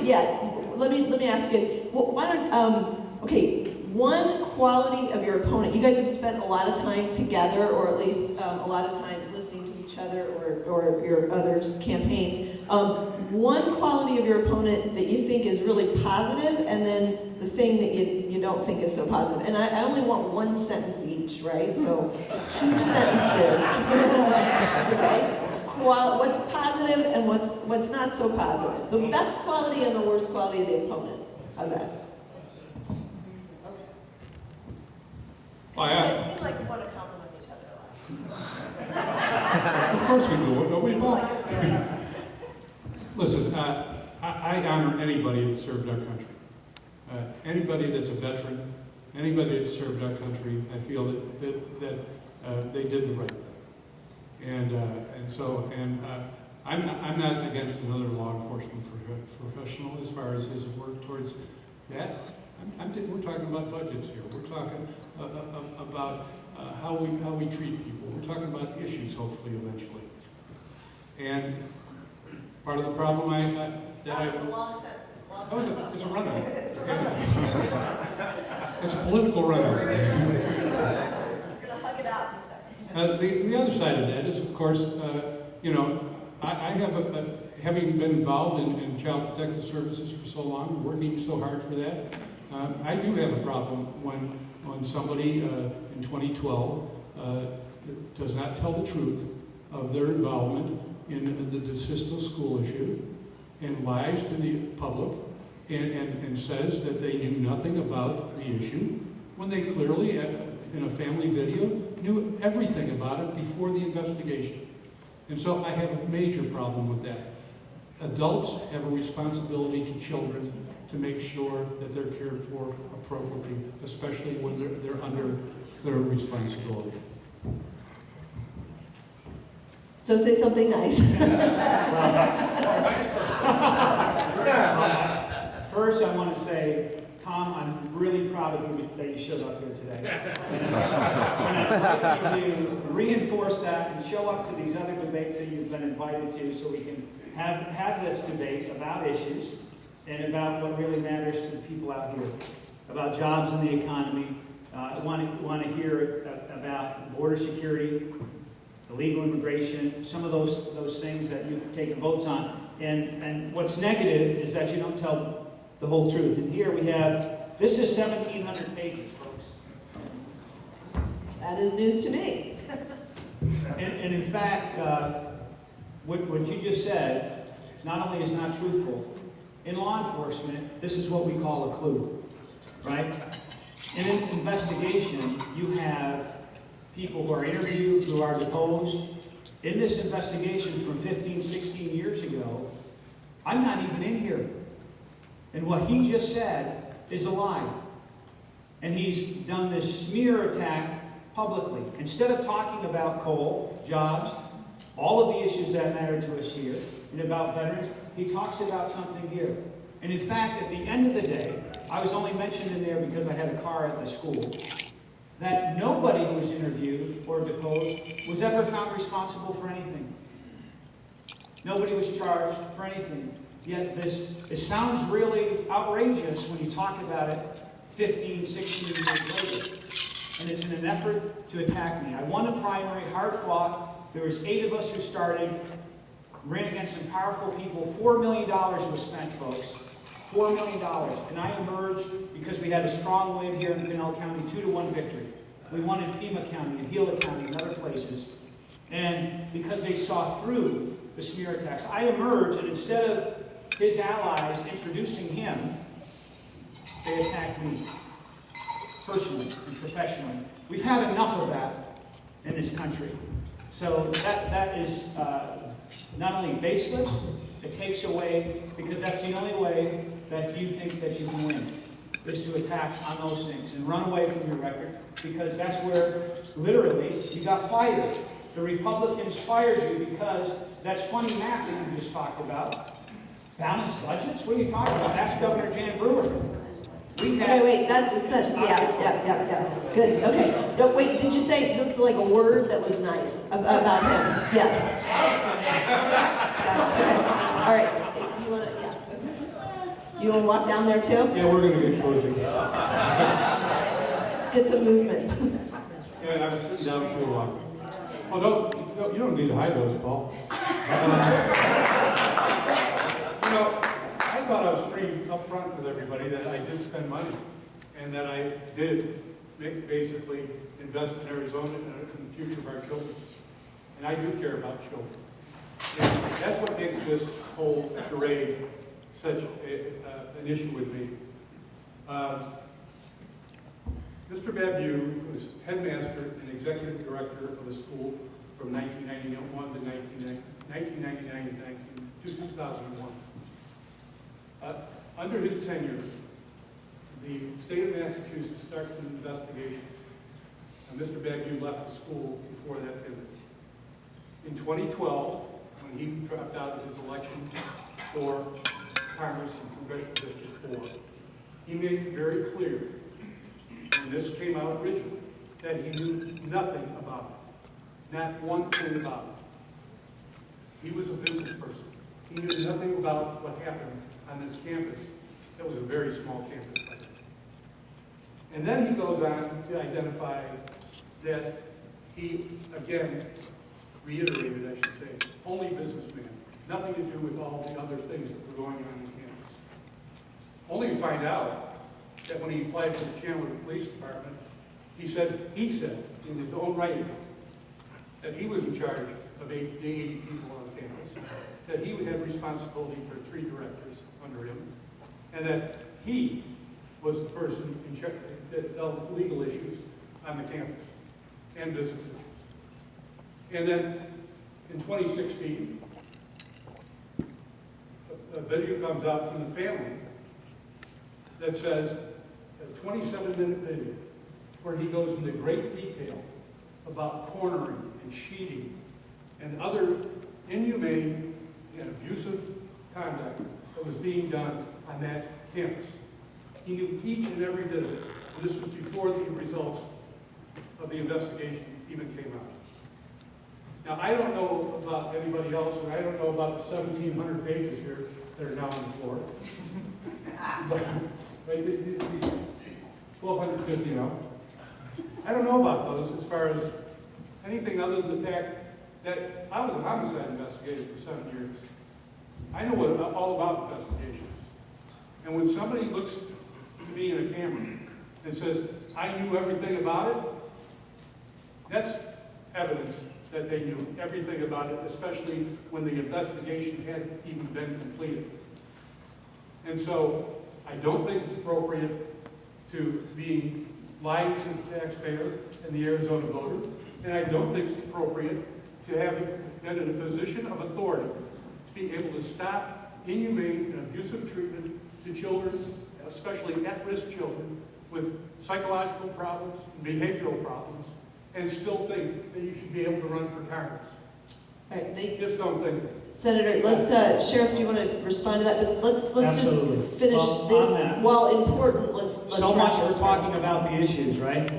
yeah, let me ask you guys, why don't, okay, one quality of your opponent, you guys have spent a lot of time together, or at least a lot of time listening to each other or your others' campaigns. One quality of your opponent that you think is really positive, and then the thing that you don't think is so positive. And I only want one sentence each, right? So 2 sentences. Okay? What's positive and what's not so positive. The best quality and the worst quality of the opponent. How's that? You guys seem like you want to compliment each other a lot. Of course we do, don't we? Seems like it's very nice. Listen, I honor anybody that served our country. Anybody that's a veteran, anybody that served our country, I feel that they did the right thing. And so I'm not against another law enforcement professional as far as his work towards that. We're talking about budgets here. We're talking about how we treat people. We're talking about issues, hopefully, eventually. And part of the problem It's a long sentence. It's a run-on. It's a political run-on. We're going to hug it out in a second. The other side of that is, of course, you know, I have having been involved in Child Protective Services for so long, working so hard for that, I do have a problem when somebody in 2012 does not tell the truth of their involvement in the dismissal school issue and lies to the public and says that they knew nothing about the issue when they clearly, in a family video, knew everything about it before the investigation. And so I have a major problem with that. Adults have a responsibility to children to make sure that they're cared for appropriately, especially when they're under their responsibility. So say something nice. First, I want to say, Tom, I'm really proud of you that you showed up here today. And I'd like you to reinforce that and show up to these other debates that you've been invited to so we can have this debate about issues and about what really matters to the people out here, about jobs and the economy. I want to hear about border security, illegal immigration, some of those things that you've taken votes on. And what's negative is that you don't tell the whole truth. And here we have, this is 1,700 pages, folks. That is news to me. And in fact, what you just said not only is not truthful, in law enforcement, this is what we call a clue, right? In an investigation, you have people who are interviewed, who are deposed. In this investigation from 15, 16 years ago, I'm not even in here. And what he just said is a lie. And he's done this smear attack publicly. Instead of talking about coal, jobs, all of the issues that matter to us here, and about veterans, he talks about something here. And in fact, at the end of the day, I was only mentioned in there because I had a car at the school, that nobody who was interviewed or deposed was ever found responsible for anything. Nobody was charged for anything. Yet it sounds really outrageous when you talk about it 15, 16 years later. And it's in an effort to attack me. I won a primary, hard fought. There was 8 of us who started, ran against some powerful people. $4 million was spent, folks. $4 million. And I emerged because we had a strong win here in Pinell County, 2-1 victory. We won in Pima County, in Gila County, and other places. And because they saw through the smear attacks, I emerged, and instead of his allies introducing him, they attacked me, personally and professionally. We've had enough of that in this country. So that is not only baseless, it takes away, because that's the only way that you think that you can win, is to attack on those things and run away from your record, because that's where, literally, you got fired. The Republicans fired you because that's funny math that you just talked about. Balanced budgets? What are you talking about? Ask Governor Jan Brewer. Wait, that's a sentence. Yeah. Good, okay. No, wait, did you say just like a word that was nice about him? Yeah. Okay. All right. You want to, yeah. Okay. You want to walk down there too? Yeah, we're gonna get cozy. Let's get some movement. Yeah, I was sitting down too long. Oh, you don't need to hide those, Paul. You know, I thought I was pretty upfront with everybody that I did spend money and that I did basically invest in Arizona and in the future of our children. And I do care about children. And that's what makes this whole charade such an issue with me. Mr. Babu was headmaster and executive director of the school from 1991 to 1999 to 2001. Under his tenure, the state of Massachusetts started an investigation. Mr. Babu left the school before that period. In 2012, when he dropped out of his election for Congress in Congressional District 4, he made it very clear, and this came out originally, that he knew nothing about it. Not one thing about it. He was a business person. He knew nothing about what happened on this campus. That was a very small campus. And then he goes on to identify that he, again, reiterated, I should say, only businessman. Nothing to do with all the other things that were going on in campus. Only to find out that when he applied for the Chandler Police Department, he said in his own writing that he was in charge of 80 people on campus, that he had responsibility for 3 directors under him, and that he was the person in charge that dealt with legal issues on the campus and business issues. And then in 2016, a video comes out from the family that says, a 27-minute video, where he goes into great detail about cornering and cheating and other inhumane and abusive conduct that was being done on that campus. He knew each and every bit of it. And this was before the results of the investigation even came out. Now, I don't know about anybody else, and I don't know about the 1,700 pages here that are now on the floor. But, right, 1,250 now. I don't know about those as far as anything other than the fact that I was a homicide investigator for 7 years. I know all about investigations. And when somebody looks to me in a camera and says, I knew everything about it, that's evidence that they knew everything about it, especially when the investigation hadn't even been completed. And so I don't think it's appropriate to be lying to the taxpayer and the Arizona voter, and I don't think it's appropriate to have been in a position of authority to be able to stop inhumane and abusive treatment to children, especially at-risk children, with psychological problems and behavioral problems, and still think that you should be able to run for Congress. All right, Just don't think that. Senator, let's, Sheriff, do you want to respond to that? But let's Absolutely. just finish Well, this. on that, While important, let's so wrap much this for talking about the issues, right?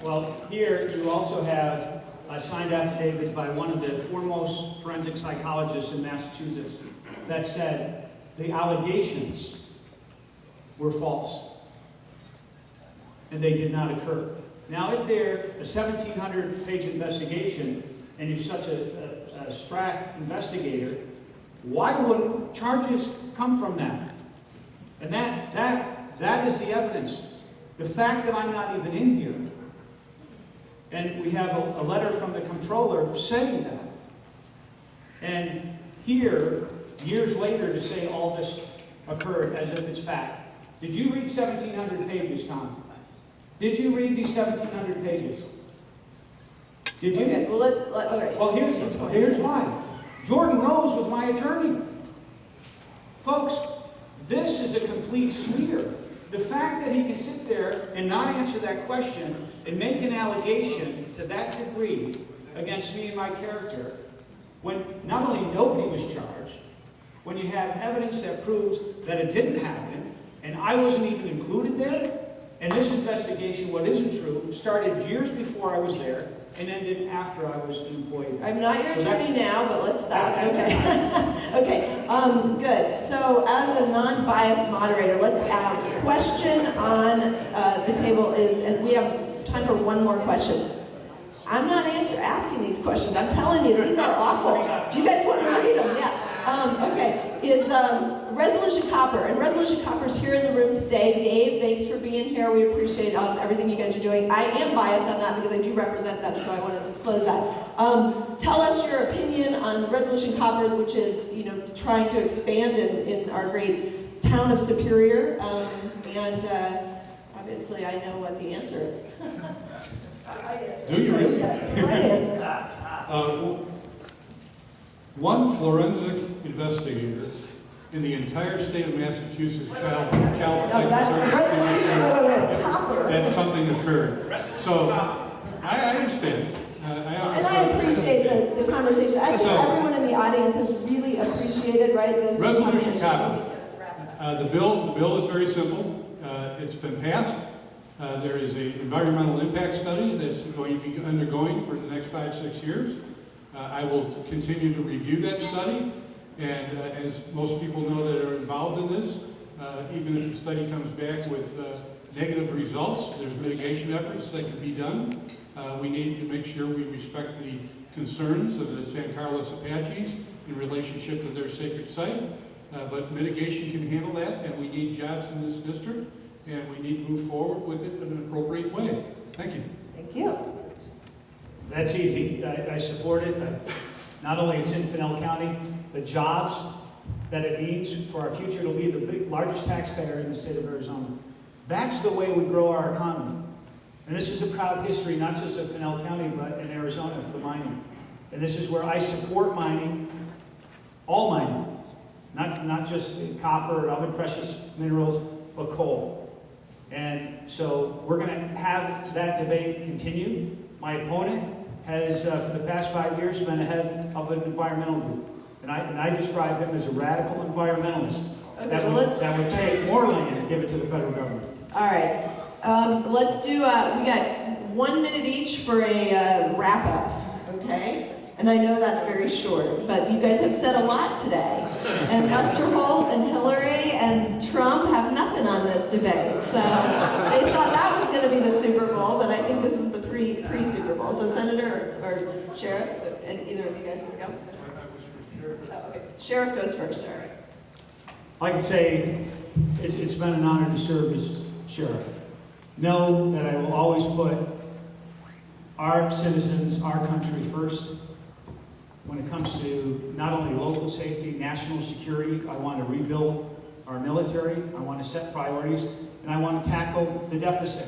Well, here you also have a signed affidavit by one of the foremost forensic psychologists in Massachusetts that said the allegations were false and they did not occur. Now, if they're a 1,700-page investigation and you're such a strack investigator, why wouldn't charges come from that? And that is the evidence. The fact that I'm not even in here, and we have a letter from the comptroller saying that. And here, years later, to say all this occurred as if it's fact. Did you read 1,700 pages, Tom? Did you read these 1,700 pages? Did you? Okay, well, all right. Well, here's why. Jordan Rose was my attorney. Folks, this is a complete smear. The fact that he can sit there and not answer that question and make an allegation to that degree against me and my character, when not only nobody was charged, when you have evidence that proves that it didn't happen, and I wasn't even included there, and this investigation, what isn't true, started years before I was there, and ended after I was an employee. I'm not your So that's- attorney now, but let's stop. Okay. Okay. Good. So, as a non-biased moderator, let's question on the table is, and we have time for one more question. I'm not asking these questions. I'm telling you, these are awful. If you guys want to read them, yeah. Okay. Is Resolution Copper, and Resolution Copper's here in the room today. Dave, thanks for being here. We appreciate everything you guys are doing. I am biased on that because I do represent them, so I want to disclose that. Tell us your opinion on Resolution Copper, which is, trying to expand in our great town of Superior. And obviously, I know what the answer is. Do you really? Yes, right answer. One forensic investigator in the entire state of Massachusetts filed child No, that's the resolution. Copper. that something occurred. So, I understand. And I appreciate the conversation. I think everyone in the audience has really appreciated, right, this Resolution conversation. Copper. The bill is very simple. It's been passed. There is an environmental impact study that's going to be undergoing for the next 5-6 years. I will continue to review that study, and as most people know that are involved in this, even if the study comes back with negative results, there's mitigation efforts that can be done. We need to make sure we respect the concerns of the San Carlos Apaches in relationship to their sacred site, but mitigation can handle that, and we need jobs in this district, and we need to move forward with it in an appropriate way. Thank you. Thank you. That's easy. I support it. Not only it's in Pinell County, the jobs that it means for our future, it'll be the largest taxpayer in the state of Arizona. That's the way we grow our economy. And this is a proud history, not just of Pinell County, but in Arizona for mining. And this is where I support mining, all mining, not just copper or other precious minerals, but coal. And so we're going to have that debate continue. My opponent has, for the past 5 years, been head of an environmental group. And I describe him as a radical environmentalist. Okay, that would take more land and give it to the federal government. All right. Let's do, we got 1 minute each for a wrap-up, okay? And I know that's very short, but you guys have said a lot today. And Westerholt and Hillary and Trump have nothing on this debate. So they thought that was going to be the Super Bowl, but I think this is the pre-Super Bowl. So Senator or Sheriff, and either of you guys want to go? Oh, okay. Sheriff goes first, all right. I can say it's been an honor to serve as sheriff. Know that I will always put our citizens, our country first. When it comes to not only local safety, national security, I want to rebuild our military, I want to set priorities, and I want to tackle the deficit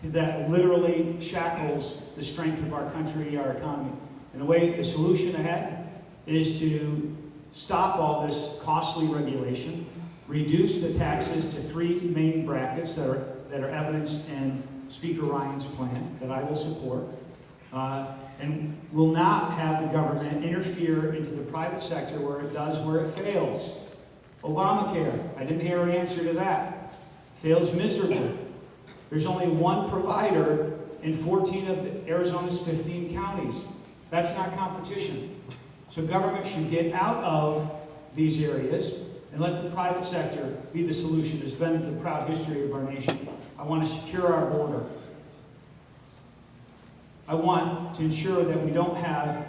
that literally shackles the strength of our country, our economy. And the solution ahead is to stop all this costly regulation, reduce the taxes to 3 main brackets that are evidenced in Speaker Ryan's plan that I will support, and will not have the government interfere into the private sector where it fails. Obamacare, I didn't hear an answer to that. Fails miserably. There's only one provider in 14 of Arizona's 15 counties. That's not competition. So government should get out of these areas and let the private sector be the solution. It's been the proud history of our nation. I want to secure our border. I want to ensure that we don't have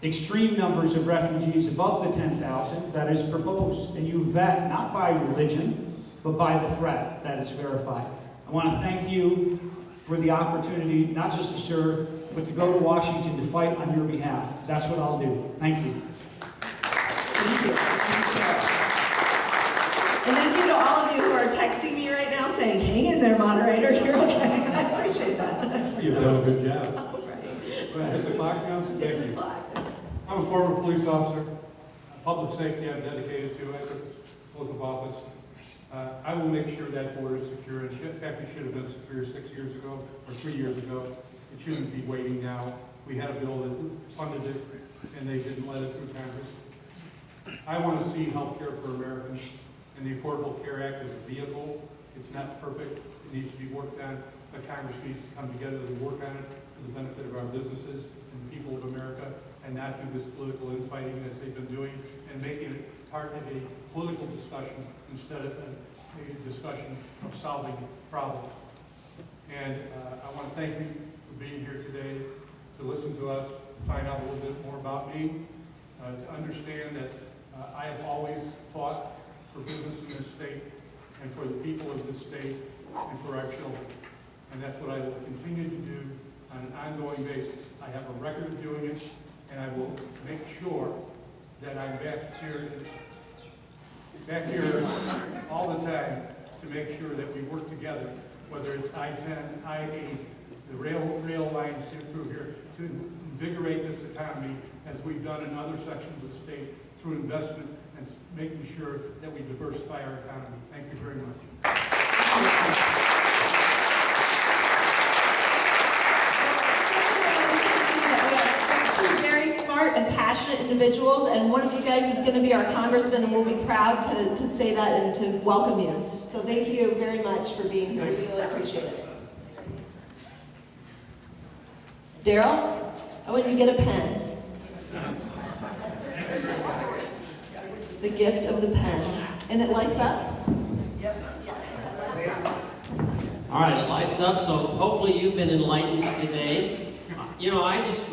extreme numbers of refugees above the 10,000 that is proposed. And you vet not by religion, but by the threat that is verified. I want to thank you for the opportunity not just to serve, but to go to Washington to fight on your behalf. That's what I'll do. Thank you. Thank you. And thank you to all of you who are texting me right now saying, hang in there, moderator, you're okay. I appreciate that. You've done a good job. All right. Well, hit the clock now? Thank Hit the you. clock. I'm a former police officer. Public safety I'm dedicated to. I took oath of office. I will make sure that border is secure. In fact, it should have been secure 6 years ago or 3 years ago. It shouldn't be waiting now. We had a bill that funded it, and they didn't let it through Congress. I want to see health care for Americans, and the Affordable Care Act is a vehicle. It's not perfect. It needs to be worked on, but Congress needs to come together to work on it. the benefit of our businesses and the people of America, and not do this political infighting as they've been doing, and making it part of a political discussion instead of a discussion of solving problems. And I want to thank you for being here today, to listen to us, find out a little bit more about me, to understand that I have always fought for business in this state and for the people of this state and for our children. And that's what I will continue to do on an ongoing basis. I have a record of doing it, and I will make sure that I'm back here all the time to make sure that we work together, whether it's I-10, I-8, the rail lines through here, to invigorate this economy as we've done in other sections of the state through investment and making sure that we diversify our economy. Thank you very much. Two very smart and passionate individuals, and one of you guys is going to be our congressman, and we'll be proud to say that and to welcome you. So thank you very much for being here. We really appreciate it. Daryl, I want you to get a pen. The gift of the pen. And it lights up? All right, it lights up, so hopefully you've been enlightened today. You know, I just